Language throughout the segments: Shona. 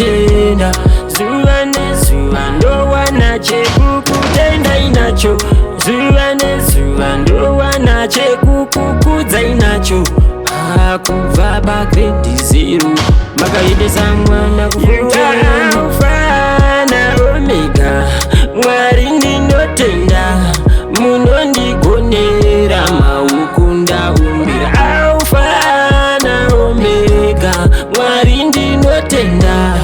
kutenda, zuva nezuva ndowana chekukutenda inacho, zuva nezuva ndowana chekukukudza inacho. Kubva pagrade 0 makaendesa mwana kufuta Alpha na Omega, Mwari ndinotenda munondigonera maukunda umbira. Alpha na Omega, Mwari ndinotenda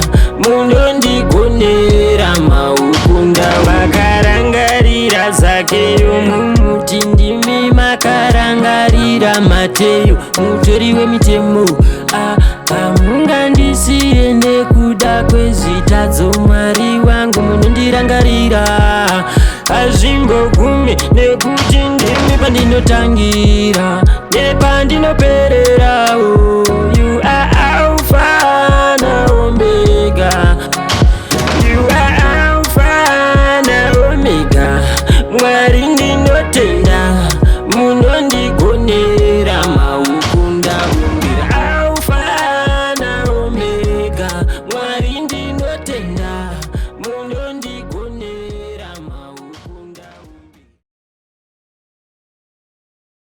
munondigonera maukunda. Makarangarira Zakeyo mumuti, ndimi makarangarira Mateyo mutori wemitemo. Mungandisiye nekuda kwezitadzo, Mwari wangu munondirangarira. Hazvimbogume nekuti ndimi pandinotangira nepandinoperera.